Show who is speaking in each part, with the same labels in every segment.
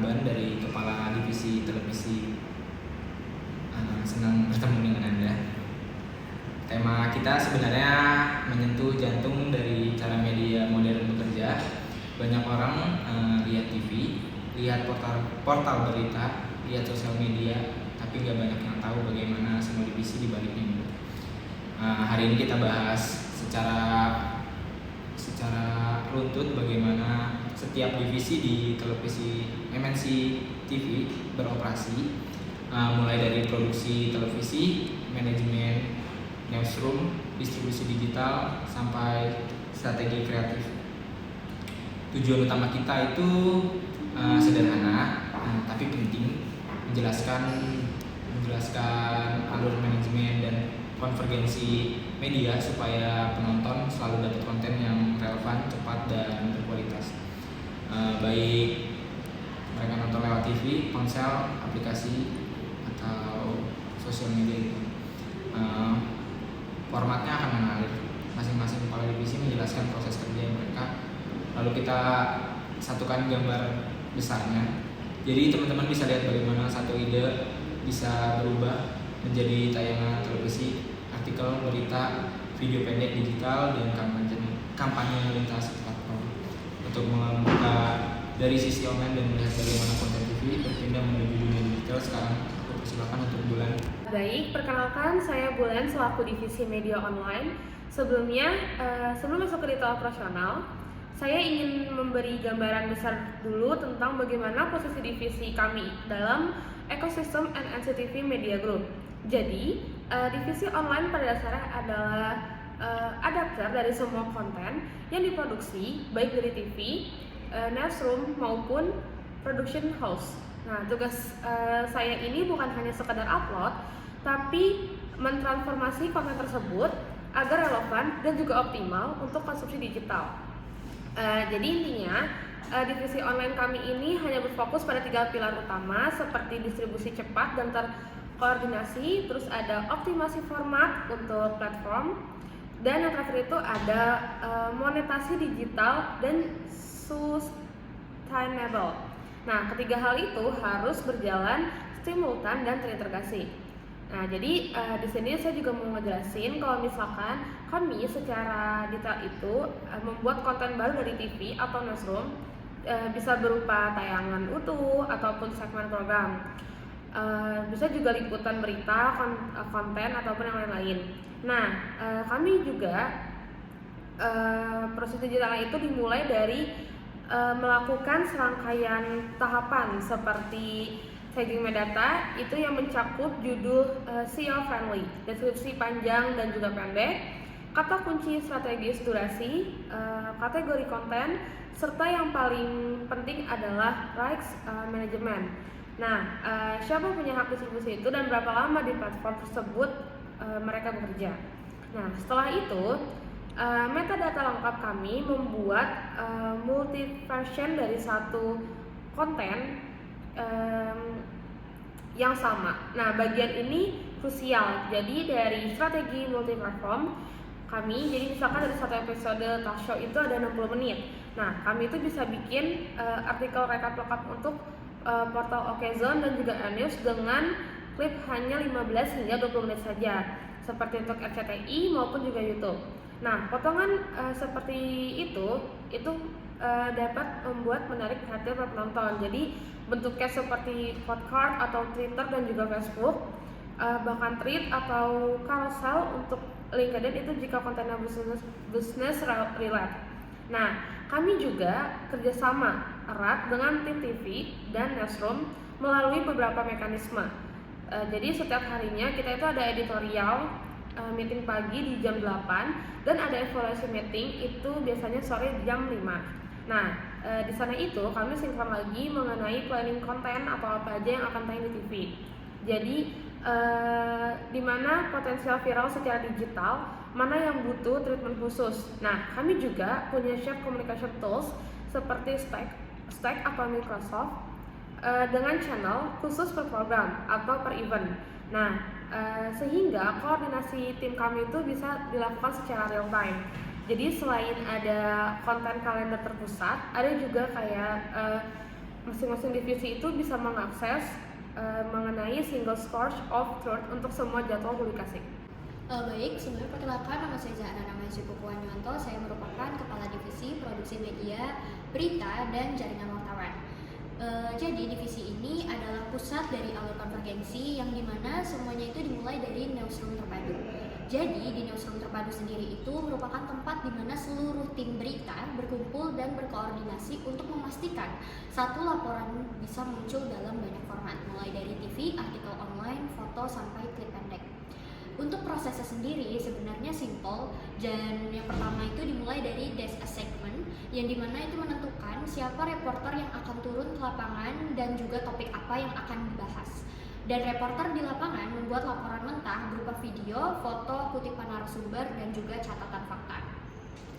Speaker 1: Arban dari Kepala Divisi Televisi. Senang bertemu dengan Anda. Tema kita sebenarnya menyentuh jantung dari cara media modern bekerja. Banyak orang lihat TV, lihat portal berita, lihat sosial media, tapi nggak banyak yang tahu bagaimana semua divisi di baliknya. Hari ini kita bahas secara runtut bagaimana setiap divisi di televisi MNC TV beroperasi, mulai dari produksi televisi, manajemen, newsroom, distribusi digital, sampai strategi kreatif. Tujuan utama kita itu sederhana, tapi penting, menjelaskan alur manajemen dan konvergensi media supaya penonton selalu dapat konten yang relevan, cepat, dan berkualitas. Baik mereka nonton lewat TV, ponsel, aplikasi, atau sosial media. Formatnya akan mengalir. Masing-masing kepala divisi menjelaskan proses kerja mereka, lalu kita satukan gambar besarnya. Jadi teman-teman bisa lihat bagaimana satu ide bisa berubah menjadi tayangan televisi, artikel, berita, video pendek digital, dan kampanye lintas platform. Untuk membuka dari sisi online dan melihat bagaimana konten TV berpindah menuju dunia digital, sekarang aku persilakan untuk Bulan.
Speaker 2: Baik, perkenalkan saya Bulan selaku divisi media online. Sebelum masuk ke detail operasional, saya ingin memberi gambaran besar dulu tentang bagaimana posisi divisi kami dalam ekosistem NNCTV Media Group. Jadi, divisi online pada dasarnya adalah adapter dari semua konten yang diproduksi baik dari TV, newsroom maupun production house. Nah, tugas saya ini bukan hanya sekedar upload, tapi mentransformasi konten tersebut agar relevan dan juga optimal untuk konsumsi digital. Jadi intinya, divisi online kami ini hanya berfokus pada 3 pilar utama seperti distribusi cepat dan terkoordinasi, terus ada optimasi format untuk platform, dan yang terakhir itu ada monetasi digital dan sustainable. Nah, ketiga hal itu harus berjalan simultan dan terintegrasi. Nah, jadi di sini saya juga mau ngejelasin kalau misalkan kami secara detail itu membuat konten baru dari TV atau newsroom, bisa berupa tayangan utuh ataupun segmen program, bisa juga liputan berita, konten ataupun yang lain-lain. Nah, kami juga proses digitalnya itu dimulai dari melakukan serangkaian tahapan seperti tagging metadata itu yang mencakup judul SEO friendly, deskripsi panjang dan juga pendek, kata kunci strategis, durasi, kategori konten, serta yang paling penting adalah rights management. Nah, siapa punya hak distribusi itu dan berapa lama di platform tersebut mereka bekerja. Nah, setelah itu metadata lengkap kami membuat multi-version dari satu konten yang sama. Nah, bagian ini krusial. Jadi dari strategi multi-platform kami, jadi misalkan dari satu episode talk show itu ada 60 menit. Nah, kami itu bisa bikin artikel rekap lengkap untuk portal Okezone dan juga News dengan klip hanya 15 hingga 20 menit saja, seperti untuk RCTI maupun juga YouTube. Nah, potongan seperti itu dapat membuat menarik perhatian para penonton. Jadi bentuknya seperti podcast atau Twitter dan juga Facebook, bahkan tweet atau carousel untuk LinkedIn itu jika kontennya business relate. Nah, kami juga kerjasama erat dengan tim TV dan newsroom melalui beberapa mekanisme. Jadi setiap harinya kita itu ada editorial meeting pagi di jam 8 dan ada evaluasi meeting itu biasanya sore jam 5. Nah, di sana itu kami sinkron lagi mengenai planning konten atau apa aja yang akan tayang di TV. Jadi di mana potensial viral secara digital, mana yang butuh treatment khusus. Nah, kami juga punya shared communication tools seperti Slack atau Microsoft dengan channel khusus per program atau per event. Nah, sehingga koordinasi tim kami itu bisa dilakukan secara real time. Jadi selain ada konten kalender terpusat, ada juga kayak masing-masing divisi itu bisa mengakses mengenai single source of truth untuk semua jadwal publikasi.
Speaker 3: Baik, sebelumnya perkenalkan, nama saya Zahra Namanya Pukuanyonto. Saya merupakan Kepala Divisi Produksi Media, Berita, dan Jaringan Wartawan. Jadi divisi ini adalah pusat dari alur konvergensi yang dimana semuanya itu dimulai dari newsroom terpadu. Jadi di newsroom terpadu sendiri itu merupakan tempat di mana seluruh tim berita berkumpul dan berkoordinasi untuk memastikan satu laporan bisa muncul dalam banyak format, mulai dari TV, artikel online, foto, sampai klip pendek. Untuk prosesnya sendiri sebenarnya simple, dan yang pertama itu dimulai dari desk assignment yang dimana itu menentukan siapa reporter yang akan turun ke lapangan dan juga topik apa yang akan dibahas. Dan reporter di lapangan membuat laporan mentah berupa video, foto, kutipan narasumber, dan juga catatan fakta.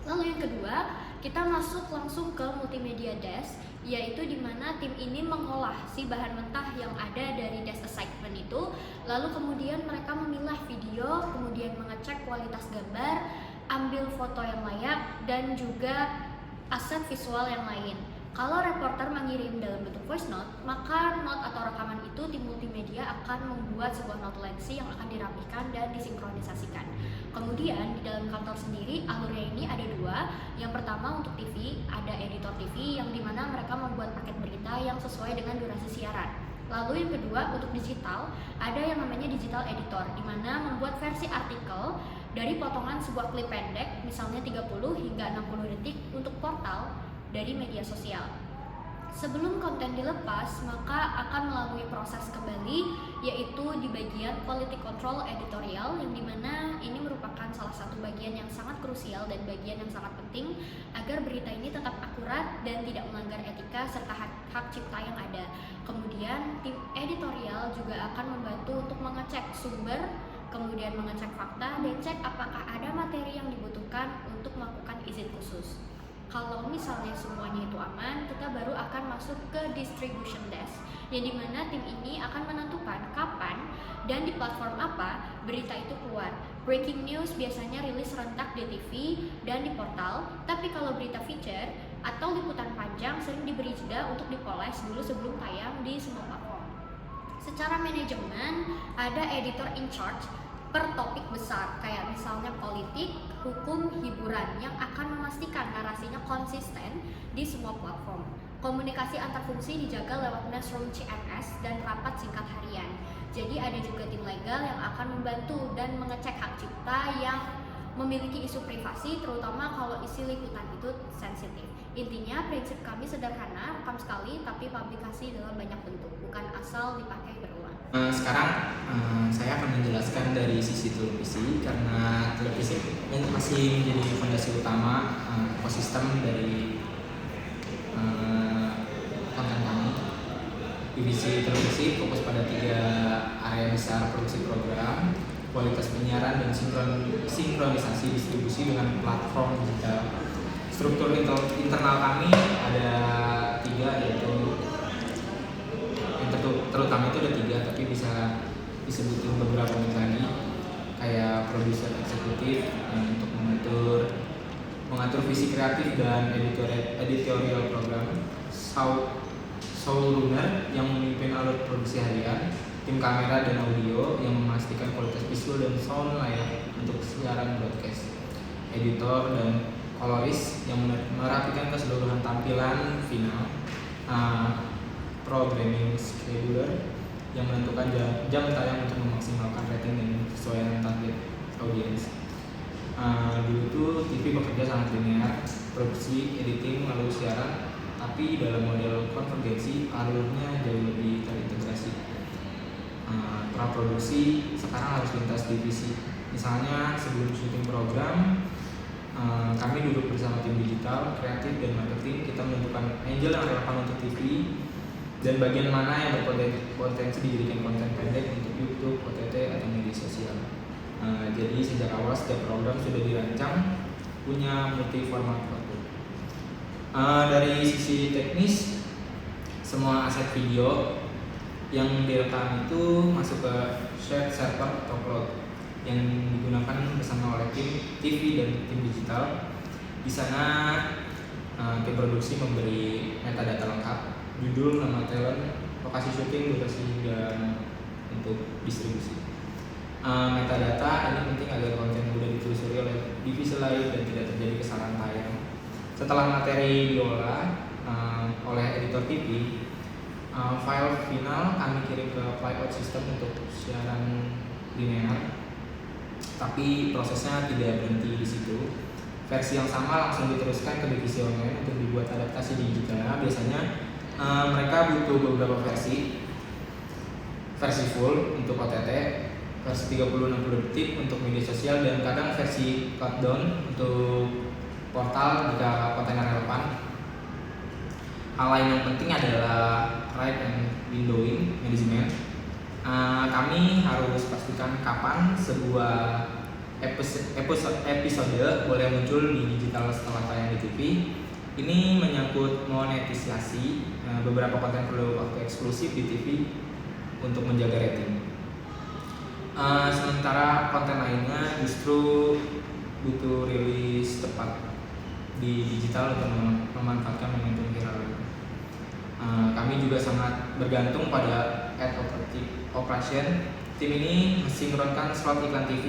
Speaker 3: Lalu yang kedua, kita masuk langsung ke multimedia desk, yaitu di mana tim ini mengolah si bahan mentah yang ada dari desk assignment itu, lalu kemudian mereka memilah video, kemudian mengecek kualitas gambar, ambil foto yang layak, dan juga aset visual yang lain. Kalau reporter mengirim dalam bentuk voice note, maka note atau rekaman itu tim multimedia akan membuat sebuah notulensi yang akan dirapikan dan disinkronisasikan. Kemudian di dalam kantor sendiri alurnya ini ada dua. Yang pertama untuk TV, ada editor TV yang dimana mereka membuat paket berita yang sesuai dengan durasi siaran. Lalu yang kedua untuk digital, ada yang namanya digital editor, di mana membuat versi artikel dari potongan sebuah klip pendek, misalnya 30 hingga 60 detik untuk portal dari media sosial. Sebelum konten dilepas, maka akan melalui proses kembali, yaitu di bagian quality control editorial, yang dimana ini merupakan salah satu bagian yang sangat krusial dan bagian yang sangat penting agar berita ini tetap akurat dan tidak melanggar etika serta hak cipta yang ada. Kemudian tim editorial juga akan membantu untuk mengecek sumber, kemudian mengecek fakta, dan cek apakah ada materi yang dibutuhkan untuk melakukan izin khusus. Kalau misalnya semuanya itu aman, kita baru akan masuk ke distribution desk, yang dimana tim ini akan menentukan kapan dan di platform apa berita itu keluar. Breaking news biasanya rilis serentak di TV dan di portal, tapi kalau berita feature atau liputan panjang sering diberi jeda untuk dipoles dulu sebelum tayang di semua platform. Secara manajemen, ada editor in charge per topik besar, kayak misalnya politik, hukum, hiburan, yang akan memastikan narasinya konsisten di semua platform. Komunikasi antar fungsi dijaga lewat newsroom CMS dan rapat singkat harian. Jadi ada juga tim legal yang akan membantu dan mengecek hak cipta yang memiliki isu privasi, terutama kalau isi liputan itu sensitif. Intinya prinsip kami sederhana, rekam sekali tapi publikasi dalam banyak bentuk, bukan asal dipakai berulang.
Speaker 1: Sekarang saya akan menjelaskan dari sisi televisi, karena televisi masih menjadi fondasi utama ekosistem dari konten kami. Divisi televisi fokus pada 3 area besar: produksi program, kualitas penyiaran, dan sinkronisasi distribusi dengan platform digital. Struktur internal kami ada 3, yaitu terutama itu ada 3, tapi bisa disebutin beberapa lagi, kayak produser eksekutif untuk mengatur visi kreatif dan editorial program, showrunner yang memimpin alur produksi harian, tim kamera dan audio yang memastikan kualitas visual dan sound layak untuk siaran broadcast, editor dan koloris yang merapikan keseluruhan tampilan final, programming scheduler yang menentukan jam tayang untuk memaksimalkan rating dan kesesuaian target audiens. Dulu tuh TV bekerja sangat linear, produksi, editing, lalu siaran, tapi dalam model konvergensi alurnya jauh lebih terintegrasi. Praproduksi sekarang harus lintas divisi. Misalnya sebelum syuting program, kami duduk bersama tim digital, kreatif, dan marketing. Kita menentukan angle yang relevan untuk TV dan bagian mana yang berpotensi dijadikan konten pendek untuk YouTube, OTT, atau media sosial. Jadi sejak awal setiap program sudah dirancang punya multi format output. Dari sisi teknis, semua aset video yang direkam itu masuk ke shared server atau cloud yang digunakan bersama oleh tim TV dan tim digital. Di sana tim produksi memberi metadata lengkap, judul, nama talent, lokasi syuting, durasi, dan untuk distribusi. Metadata ini penting agar konten mudah ditelusuri oleh divisi lain dan tidak terjadi kesalahan tayang. Setelah materi diolah oleh editor TV, file final kami kirim ke flyout system untuk siaran linear. Tapi prosesnya tidak berhenti di situ. Versi yang sama langsung diteruskan ke divisi online untuk dibuat adaptasi digital. Biasanya mereka butuh beberapa versi full untuk OTT, versi 30-60 detik untuk media sosial, dan kadang versi cut down untuk portal jika kontennya relevan. Hal lain yang penting adalah right and windowing management. Kami harus pastikan kapan sebuah episode boleh muncul di digital setelah tayang di TV. Ini menyangkut monetisasi. Beberapa konten perlu waktu eksklusif di TV untuk menjaga rating. Sementara konten lainnya justru butuh rilis tepat di digital untuk memanfaatkan momentum viral. Kami juga sangat bergantung pada ad operation. Tim ini mensinkronkan slot iklan TV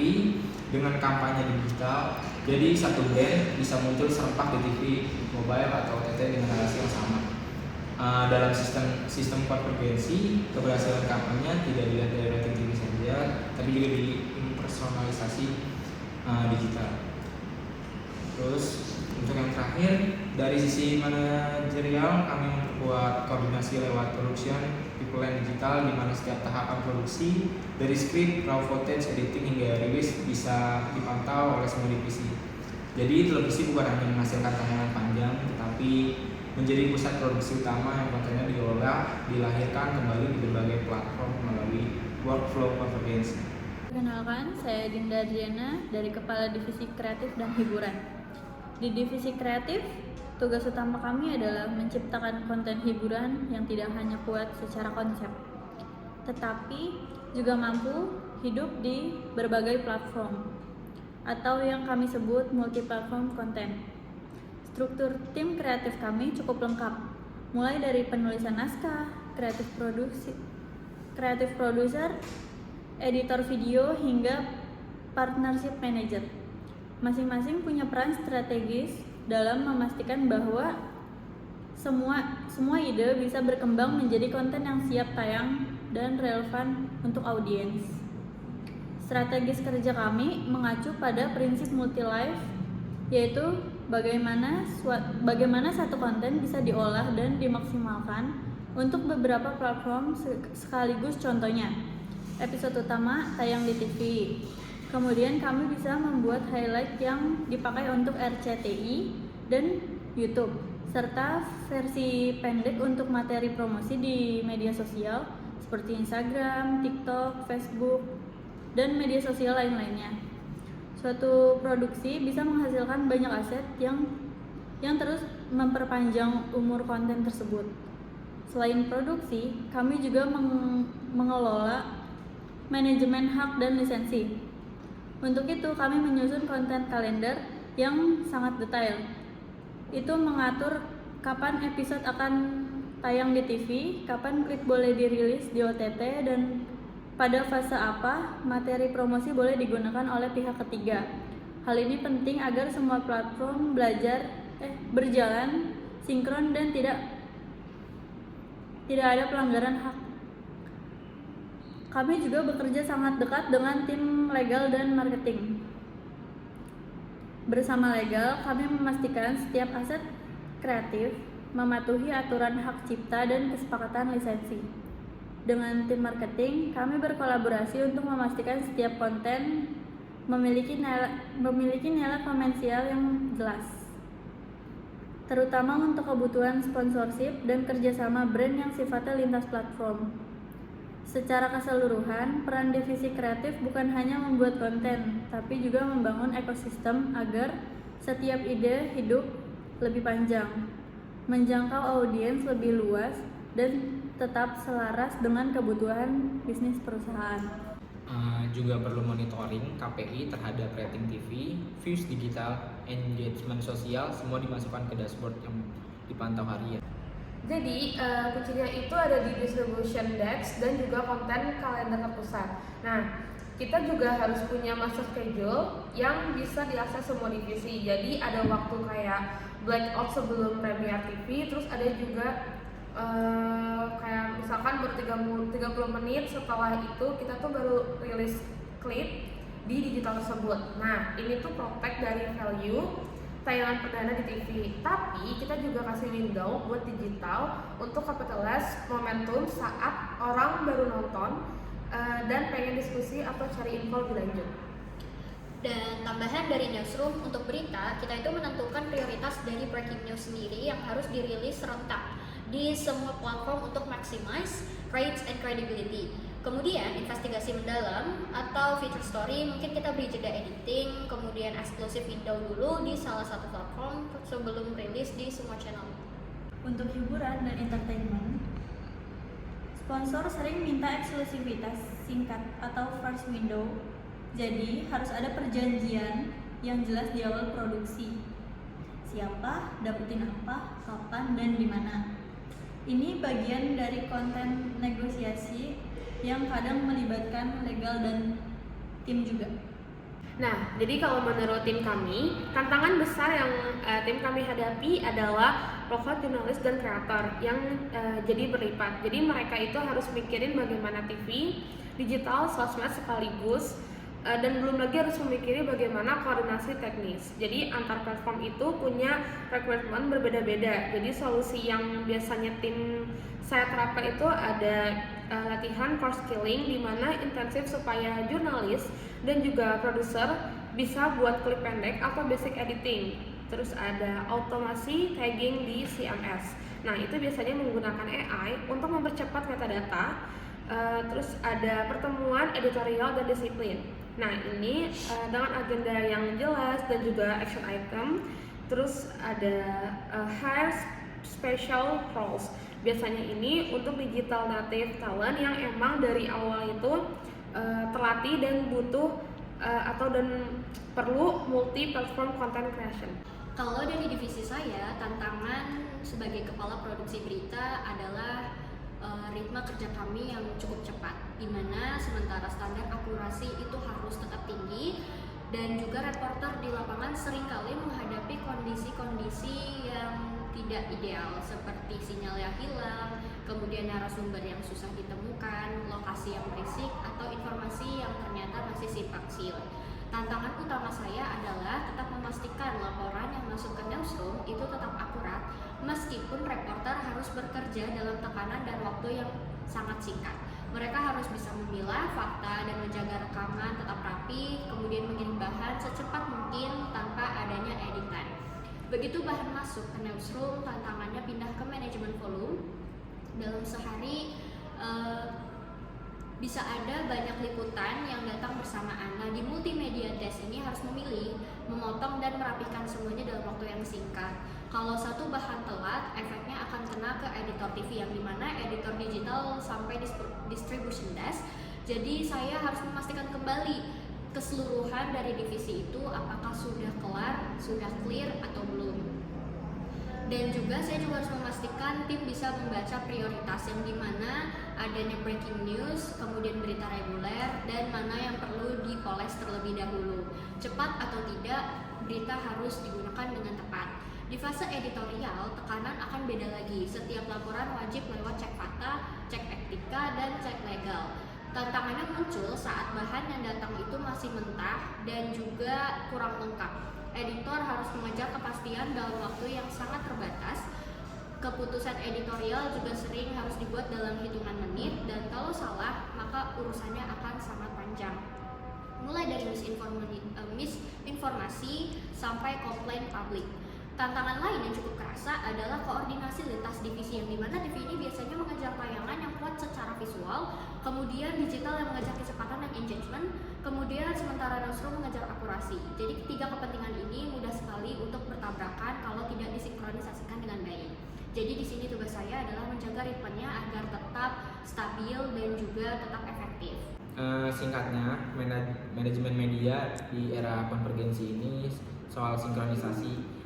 Speaker 1: dengan kampanye digital. Jadi satu brand bisa muncul serempak di TV, mobile atau OTT dengan narasi yang sama. Dalam sistem konvergensi, keberhasilan kampanye tidak dilihat dari rating TV saja, tapi juga di personalisasi digital. Terus untuk yang terakhir, dari sisi manajerial kami memperkuat koordinasi lewat production people and digital, di mana setiap tahapan produksi dari script, raw footage, editing hingga rilis bisa dipantau oleh semua divisi. Jadi televisi bukan hanya menghasilkan tayangan panjang, tetapi menjadi pusat produksi utama yang kontennya diolah, dilahirkan kembali di berbagai platform melalui workflow konvergensi.
Speaker 4: Perkenalkan, saya Dinda Adriana dari Kepala Divisi Kreatif dan Hiburan. Di Divisi Kreatif, tugas utama kami adalah menciptakan konten hiburan yang tidak hanya kuat secara konsep, tetapi juga mampu hidup di berbagai platform, atau yang kami sebut multi-platform konten. Struktur tim kreatif kami cukup lengkap, mulai dari penulisan naskah, kreatif produser, editor video, hingga partnership manager. Masing-masing punya peran strategis dalam memastikan bahwa semua ide bisa berkembang menjadi konten yang siap tayang dan relevan untuk audiens. Strategis kerja kami mengacu pada prinsip multi-life, yaitu bagaimana satu konten bisa diolah dan dimaksimalkan untuk beberapa platform sekaligus. Contohnya, episode utama tayang di TV, kemudian kami bisa membuat highlight yang dipakai untuk RCTI dan YouTube, serta versi pendek untuk materi promosi di media sosial seperti Instagram, TikTok, Facebook, dan media sosial lain-lainnya. Suatu produksi bisa menghasilkan banyak aset yang terus memperpanjang umur konten tersebut. Selain produksi, kami juga mengelola manajemen hak dan lisensi. Untuk itu, kami menyusun konten kalender yang sangat detail. Itu mengatur kapan episode akan tayang di TV, kapan klip boleh dirilis di OTT, dan pada fase apa materi promosi boleh digunakan oleh pihak ketiga. Hal ini penting agar semua platform berjalan sinkron dan tidak ada pelanggaran hak. Kami juga bekerja sangat dekat dengan tim legal dan marketing. Bersama legal, kami memastikan setiap aset kreatif mematuhi aturan hak cipta dan kesepakatan lisensi. Dengan tim marketing, kami berkolaborasi untuk memastikan setiap konten memiliki nilai komersial yang jelas, terutama untuk kebutuhan sponsorship dan kerjasama brand yang sifatnya lintas platform. Secara keseluruhan, peran divisi kreatif bukan hanya membuat konten, tapi juga membangun ekosistem agar setiap ide hidup lebih panjang, menjangkau audiens lebih luas, dan tetap selaras dengan kebutuhan bisnis perusahaan.
Speaker 1: Juga perlu monitoring KPI terhadap rating TV, views digital, engagement sosial, semua dimasukkan ke dashboard yang dipantau harian.
Speaker 2: Jadi kuncinya itu ada di distribution desk dan juga konten kalender terpusat. Nah, kita juga harus punya master schedule yang bisa diakses semua divisi. Jadi ada waktu kayak blackout sebelum premier TV, terus ada juga kayak misalkan baru 30 menit setelah itu kita tuh baru rilis klip di digital tersebut. Nah, ini tuh protect dari value tayangan perdana di TV, tapi kita juga kasih window buat digital untuk capitalize momentum saat orang baru nonton dan pengen diskusi atau cari info lebih lanjut.
Speaker 3: Dan tambahan dari newsroom untuk berita, kita itu menentukan prioritas dari breaking news sendiri yang harus dirilis serentak di semua platform untuk maximize reach and credibility. Kemudian investigasi mendalam atau feature story mungkin kita beri jeda editing, kemudian eksklusif window dulu di salah satu platform sebelum rilis di semua channel.
Speaker 4: Untuk hiburan dan entertainment, sponsor sering minta eksklusivitas singkat atau first window. Jadi harus ada perjanjian yang jelas di awal produksi. Siapa, dapetin apa, kapan, dan di mana. Ini bagian dari konten negosiasi yang kadang melibatkan legal dan tim juga.
Speaker 2: Nah, jadi kalau menurut tim kami, tantangan besar yang tim kami hadapi adalah lokal jurnalis dan kreator yang jadi berlipat. Jadi mereka itu harus mikirin bagaimana TV, digital, sosmed sekaligus, dan belum lagi harus memikiri bagaimana koordinasi teknis. Jadi antar platform itu punya requirement berbeda-beda. Jadi solusi yang biasanya tim saya terapkan itu ada latihan core skilling di mana intensif supaya jurnalis dan juga produser bisa buat klip pendek atau basic editing. Terus ada automasi tagging di CMS. Nah, itu biasanya menggunakan AI untuk mempercepat metadata. Terus ada pertemuan editorial dan disiplin. Nah, ini dengan agenda yang jelas dan juga action item. Terus ada hire special roles. Biasanya ini untuk digital native talent yang emang dari awal itu terlatih dan butuh dan perlu multi platform content creation.
Speaker 3: Kalau dari divisi saya, tantangan sebagai kepala produksi berita adalah ritme kerja kami yang cukup cepat, di mana sementara standar akurasi itu harus tetap tinggi dan juga reporter di lapangan seringkali menghadapi kondisi-kondisi yang tidak ideal seperti sinyal yang hilang, kemudian narasumber yang susah ditemukan, lokasi yang berisik, atau informasi yang ternyata masih simpang siur. Tantangan utama saya adalah tetap memastikan laporan yang masuk ke newsroom itu tetap akurat meskipun reporter harus bekerja dalam tekanan dan waktu yang sangat singkat. Mereka harus bisa memilah fakta dan menjaga rekaman tetap rapi, kemudian mengirim bahan secepat mungkin tanpa adanya editan. Begitu bahan masuk ke newsroom, tantangannya pindah ke manajemen volume. Dalam sehari bisa ada banyak liputan yang datang bersamaan. Nah, di multimedia desk ini harus memilih, memotong dan merapikan semuanya dalam waktu yang singkat. Kalau satu bahan telat, efeknya akan kena ke editor TV yang dimana editor digital sampai distribution desk. Jadi saya harus memastikan kembali keseluruhan dari divisi itu apakah sudah kelar, sudah clear atau belum. Dan juga saya juga harus memastikan tim bisa membaca prioritas yang dimana adanya breaking news, kemudian berita reguler, dan mana yang perlu dipoles terlebih dahulu. Cepat atau tidak, berita harus digunakan dengan tepat. Di fase editorial, tekanan akan beda lagi. Setiap laporan wajib lewat cek fakta, cek etika, dan cek legal. Tantangannya muncul saat bahan yang datang itu masih mentah dan juga kurang lengkap. Editor harus mengejar kepastian dalam waktu yang sangat terbatas. Keputusan editorial juga sering harus dibuat dalam hitungan menit, dan kalau salah, maka urusannya akan sangat panjang. Mulai dari misinformasi sampai komplain publik. Tantangan lain yang cukup kerasa adalah koordinasi lintas divisi, yang dimana TV ini biasanya mengejar tayangan yang kuat secara visual, kemudian digital yang mengejar kecepatan dan engagement, kemudian sementara newsroom mengejar akurasi. Jadi ketiga kepentingan ini mudah sekali untuk bertabrakan kalau tidak disinkronisasikan dengan baik. Jadi di sini tugas saya adalah menjaga ritmenya agar tetap stabil dan juga tetap efektif.
Speaker 1: Singkatnya, manajemen media di era konvergensi ini soal sinkronisasi.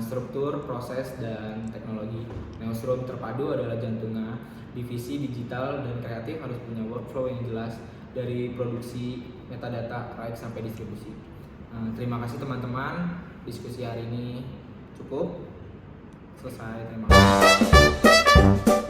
Speaker 1: struktur, proses, dan teknologi. Newsroom terpadu adalah jantungnya. Divisi digital dan kreatif harus punya workflow yang jelas dari produksi, metadata, right sampai distribusi. Terima kasih teman-teman. Diskusi hari ini cukup selesai. Terima kasih.